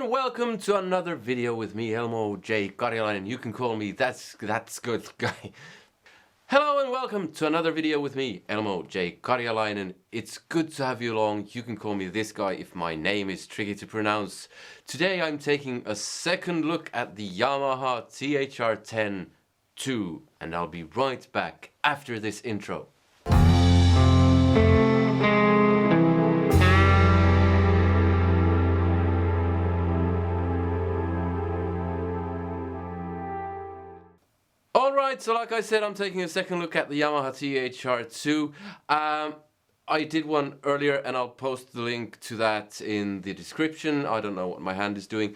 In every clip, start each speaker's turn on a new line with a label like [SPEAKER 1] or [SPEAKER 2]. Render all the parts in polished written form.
[SPEAKER 1] and welcome to another video with me, Elmo J. Karjalainen. You can call me that's good guy. Hello and welcome to another video with me, Elmo J. Karjalainen. It's good to have you along. You can call me this guy if my name is tricky to pronounce. Today I'm taking a second look at the Yamaha THR 10II, and I'll be right back after this intro. Alright, so like I said, I'm taking a second look at the Yamaha THR 2. I did one earlier and I'll post the link to that in the description. I don't know what my hand is doing.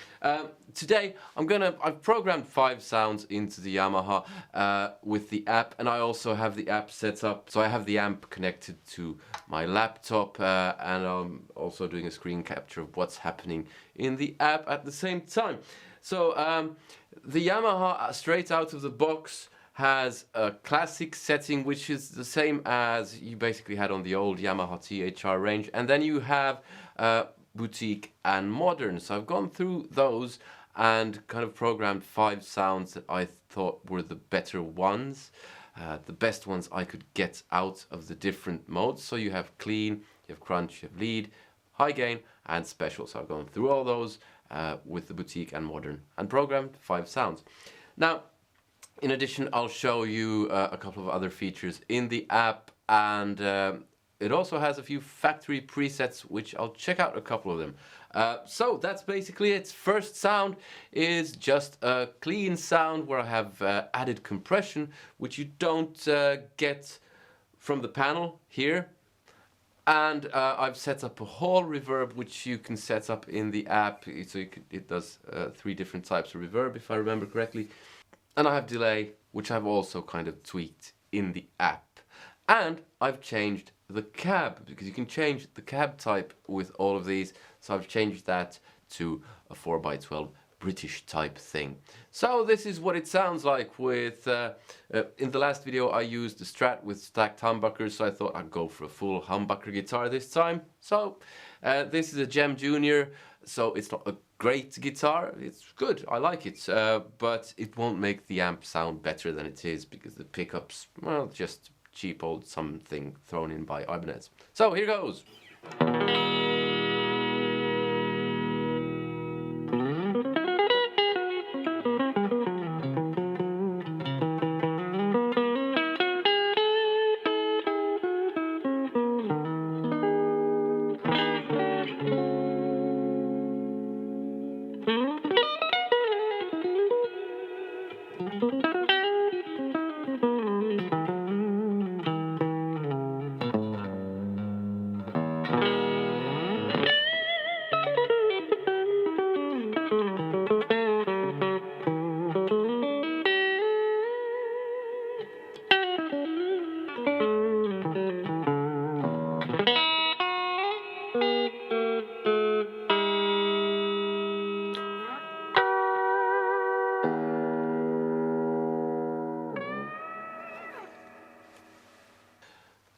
[SPEAKER 1] Today I've programmed 5 sounds into the Yamaha with the app, and I also have the app set up. So I have the amp connected to my laptop and I'm also doing a screen capture of what's happening in the app at the same time. So the Yamaha straight out of the box has a classic setting, which is the same as you basically had on the old Yamaha THR range, and then you have boutique and modern. So I've gone through those and kind of programmed 5 sounds that I thought were the better ones, the best ones I could get out of the different modes. So you have clean, you have crunch, you have lead, high gain and special. So I've gone through all those with the boutique and modern and programmed 5 sounds. Now, in addition, I'll show you a couple of other features in the app, and it also has a few factory presets, which I'll check out a couple of them. So that's basically it. First sound is just a clean sound where I have added compression, which you don't get from the panel here. And I've set up a whole reverb, which you can set up in the app. So it does 3 different types of reverb, if I remember correctly. And I have delay, which I've also kind of tweaked in the app. And I've changed the cab, because you can change the cab type with all of these. So I've changed that to a 4x12 British type thing. So this is what it sounds like with, in the last video I used the Strat with stacked humbuckers, so I thought I'd go for a full humbucker guitar this time. So this is a Gem Junior, so it's not a great guitar, it's good, I like it, but it won't make the amp sound better than it is, because the pickups, well, just cheap old something thrown in by Ibanez. So here goes.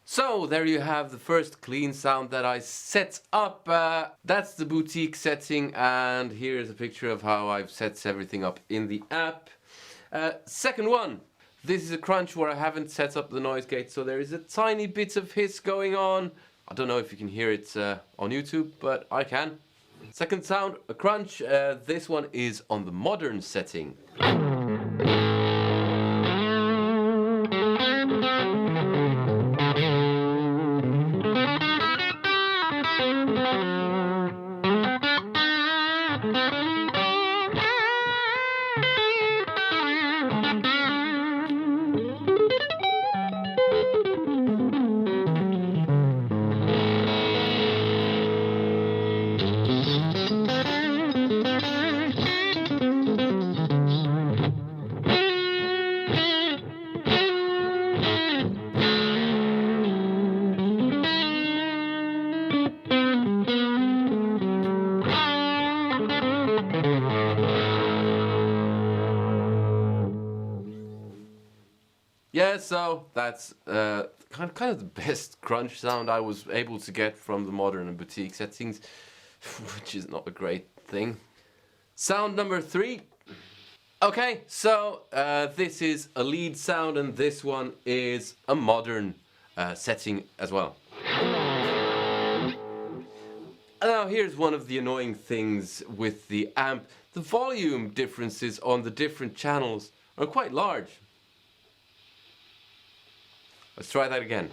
[SPEAKER 1] So there you have the first clean sound that I set up. That's the boutique setting, and here's a picture of how I've set everything up in the app. Second one. This is a crunch where I haven't set up the noise gate, so there is a tiny bit of hiss going on. I don't know if you can hear it on YouTube, but I can. Second sound, a crunch. This one is on the modern setting. Yeah, so that's kind of the best crunch sound I was able to get from the modern and boutique settings, which is not a great thing. Sound number 3. Okay, so this is a lead sound and this one is a modern setting as well. Now here's one of the annoying things with the amp. The volume differences on the different channels are quite large. Let's try that again.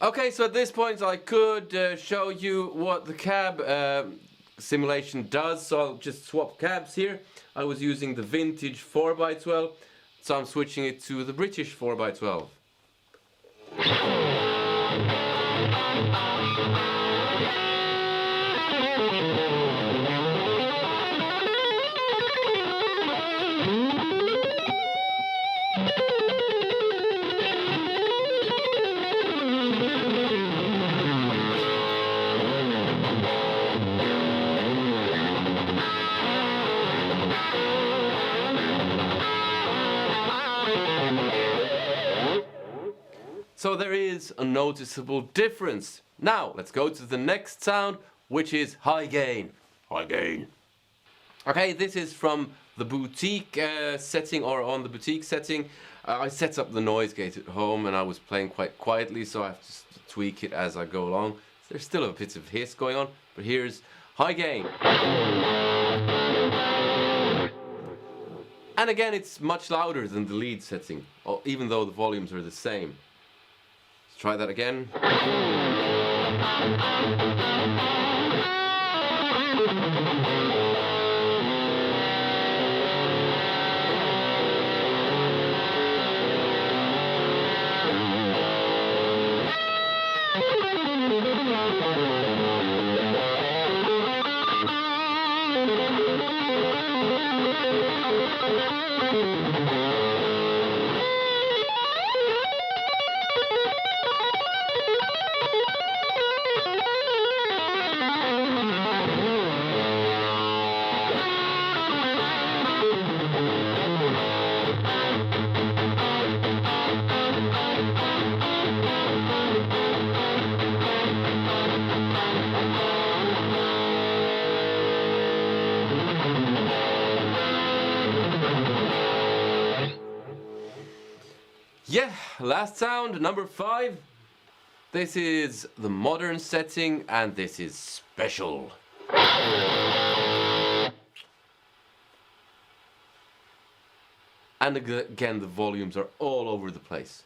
[SPEAKER 1] Okay, so at this point I could show you what the cab simulation does, so I'll just swap cabs here. I was using the vintage 4x12, so I'm switching it to the British 4x12. So there is a noticeable difference. Now let's go to the next sound, which is high gain. High gain. Okay, this is from the boutique setting, or on the boutique setting. I set up the noise gate at home and I was playing quite quietly, so I have to tweak it as I go along. There's still a bit of hiss going on, but here's high gain. And again, it's much louder than the lead setting, even though the volumes are the same. Let's try that again. Yeah, last sound, number 5. This is the modern setting and this is special. And again, the volumes are all over the place.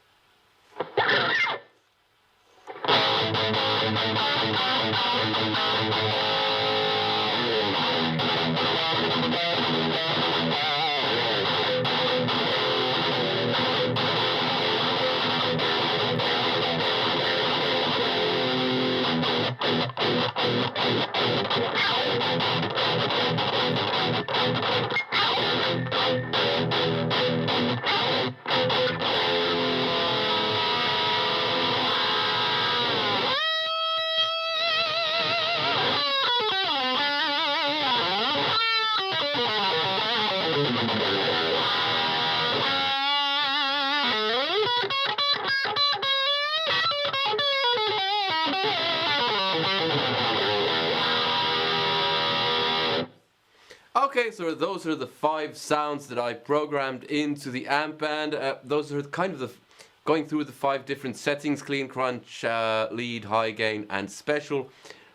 [SPEAKER 1] Okay, so those are the 5 sounds that I programmed into the amp, and those are kind of going through the 5 different settings: clean, crunch, lead, high gain and special.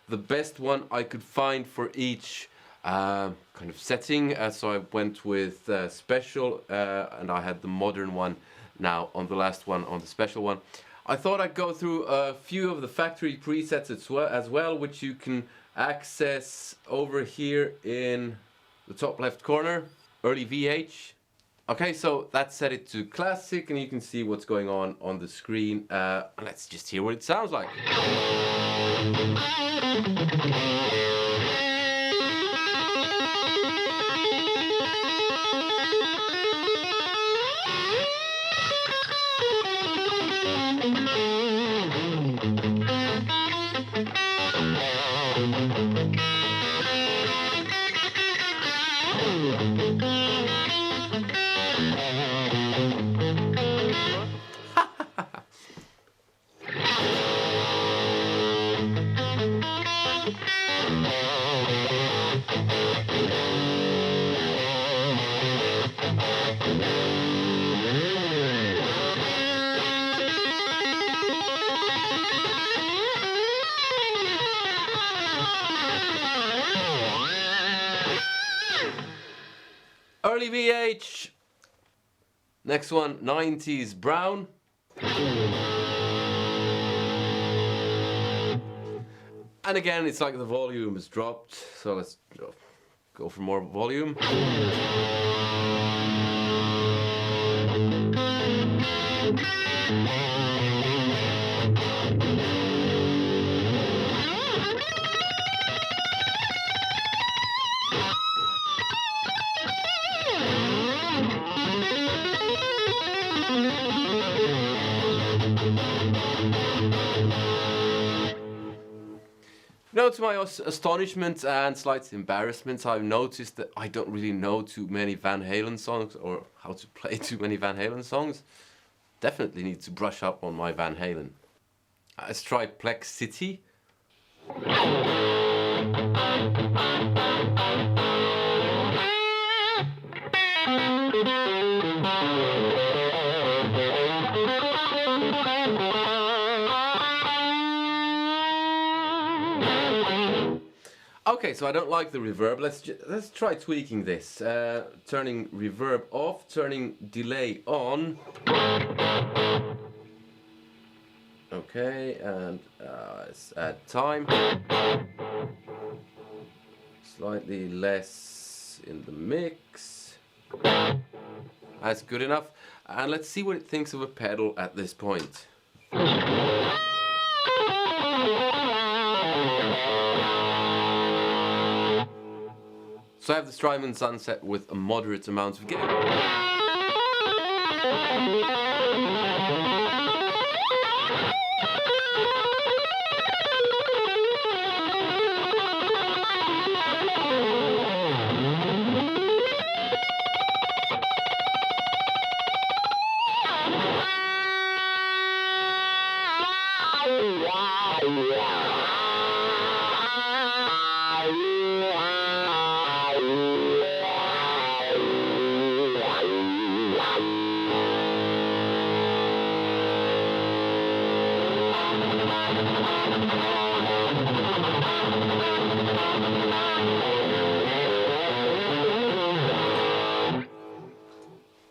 [SPEAKER 1] the best one I could find for each kind of setting. So I went with special, and I had the modern one now on the last one, on the special one. I thought I'd go through a few of the factory presets as well, which you can access over here in the top left corner, early VH. Okay, so that set it to classic, and you can see what's going on the screen. Let's just hear what it sounds like. Early VH. Next one, 90s brown. And again, it's like the volume is dropped, so let's go for more volume. Now, to my astonishment and slight embarrassment, I've noticed that I don't really know too many Van Halen songs, or how to play too many Van Halen songs. Definitely need to brush up on my Van Halen. Let's try Plex City. Okay, so I don't like the reverb. Let's try tweaking this. Turning reverb off, turning delay on. Okay, and let's add time. Slightly less in the mix. That's good enough. And let's see what it thinks of a pedal at this point. So I have the Strymon Sunset with a moderate amount of gain.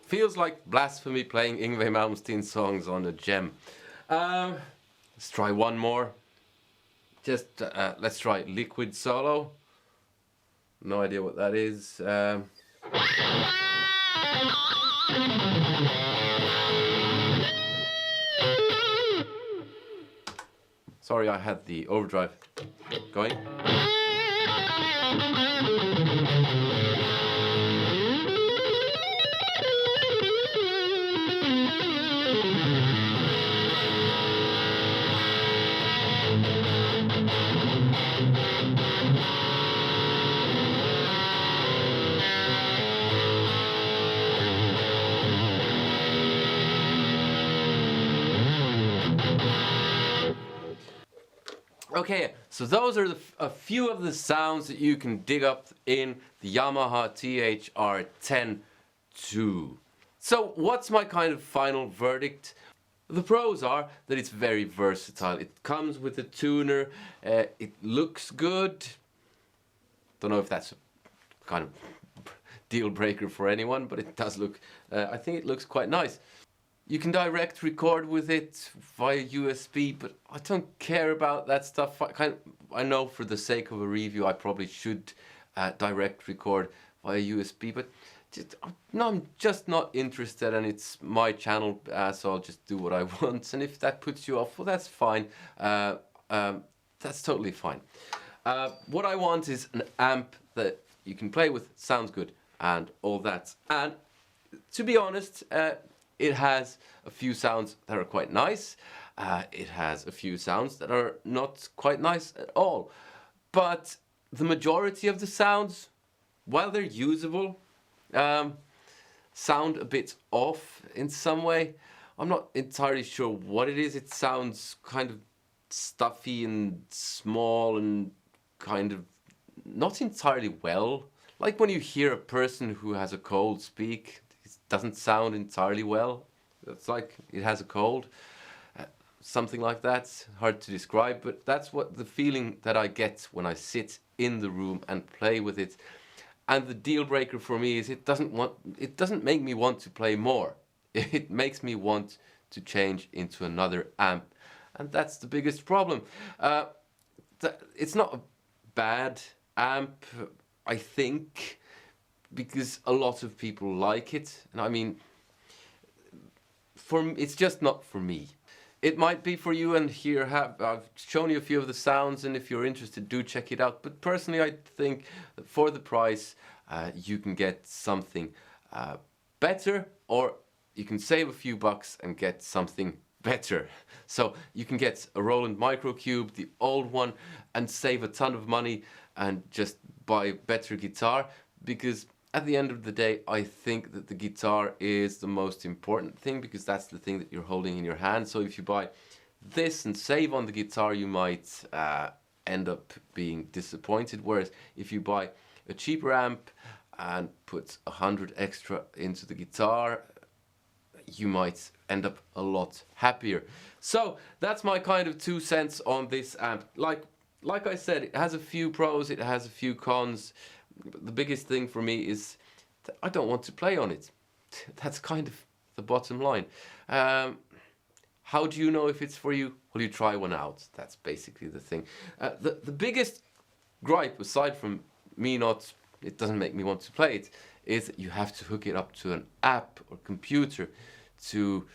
[SPEAKER 1] Feels like blasphemy playing Yngwie Malmsteen songs on a gem. Let's try one more. Just let's try Liquid Solo. No idea what that is. Sorry, I had the overdrive going. Okay, so those are a few of the sounds that you can dig up in the Yamaha THR 10II. So what's my kind of final verdict? The pros are that it's very versatile. It comes with a tuner, it looks good. Don't know if that's a kind of deal breaker for anyone, but it does look, I think it looks quite nice. You can direct record with it via USB, but I don't care about that stuff. I know for the sake of a review I probably should direct record via USB, but no, I'm just not interested, and it's my channel, so I'll just do what I want. And if that puts you off, well, that's fine. That's totally fine. What I want is an amp that you can play with, sounds good, and all that. And to be honest, it has a few sounds that are quite nice. It has a few sounds that are not quite nice at all. But the majority of the sounds, while they're usable, sound a bit off in some way. I'm not entirely sure what it is. It sounds kind of stuffy and small and kind of not entirely well. Like when you hear a person who has a cold speak, it doesn't sound entirely well. It's like it has a cold. Something like that. Hard to describe, but that's what the feeling that I get when I sit in the room and play with it. And the deal breaker for me is it doesn't make me want to play more. It makes me want to change into another amp. And that's the biggest problem. It's not a bad amp, I think, because a lot of people like it. And I mean, it's just not for me. It might be for you, and here I've shown you a few of the sounds, and if you're interested, do check it out. But personally, I think that for the price, you can get something better, or you can save a few bucks and get something better. So you can get a Roland Microcube, the old one, and save a ton of money and just buy a better guitar, because at the end of the day, I think that the guitar is the most important thing, because that's the thing that you're holding in your hand. So if you buy this and save on the guitar, you might end up being disappointed. Whereas if you buy a cheaper amp and put 100 extra into the guitar, you might end up a lot happier. So that's my kind of 2 cents on this amp. Like I said, it has a few pros, it has a few cons. The biggest thing for me is that I don't want to play on it. That's kind of the bottom line. How do you know if it's for you? Well, you try one out. That's basically the thing. The biggest gripe, aside from it doesn't make me want to play it, is that you have to hook it up to an app or computer to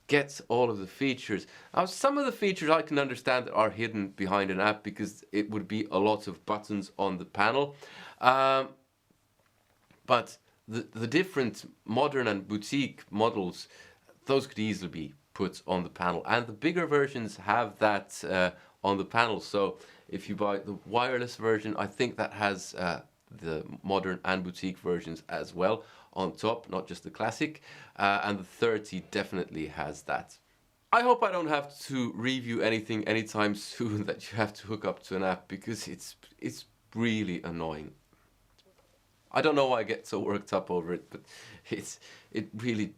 [SPEAKER 1] get all of the features. Now, some of the features I can understand are hidden behind an app, because it would be a lot of buttons on the panel. But the different modern and boutique models, those could easily be put on the panel. And the bigger versions have that on the panel. So if you buy the wireless version, I think that has the modern and boutique versions as well on top, not just the classic. And the 30 definitely has that. I hope I don't have to review anything anytime soon that you have to hook up to an app, because it's really annoying. I don't know why I get so worked up over it, but it really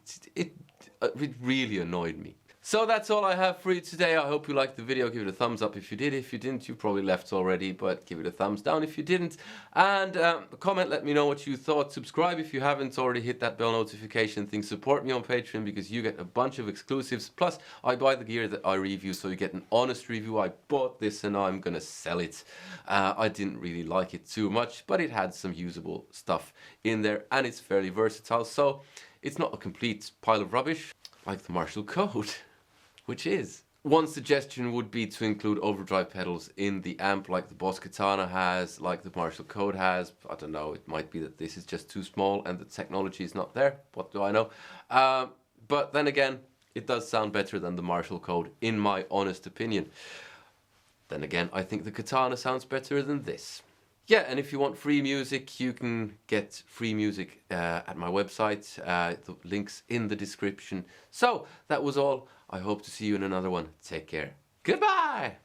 [SPEAKER 1] annoyed me. So that's all I have for you today. I hope you liked the video. Give it a thumbs up if you did. If you didn't, you probably left already, but give it a thumbs down if you didn't. And comment, let me know what you thought. Subscribe if you haven't already. Hit that bell notification thing. Support me on Patreon, because you get a bunch of exclusives. Plus, I buy the gear that I review, so you get an honest review. I bought this and I'm gonna sell it. I didn't really like it too much, but it had some usable stuff in there, and it's fairly versatile. So it's not a complete pile of rubbish like the Marshall Code. Which is. One suggestion would be to include overdrive pedals in the amp, like the Boss Katana has, like the Marshall Code has. I don't know, it might be that this is just too small and the technology is not there. What do I know? But then again, it does sound better than the Marshall Code, in my honest opinion. Then again, I think the Katana sounds better than this. Yeah, and if you want free music, you can get free music at my website. The link's in the description. So, that was all. I hope to see you in another one. Take care. Goodbye!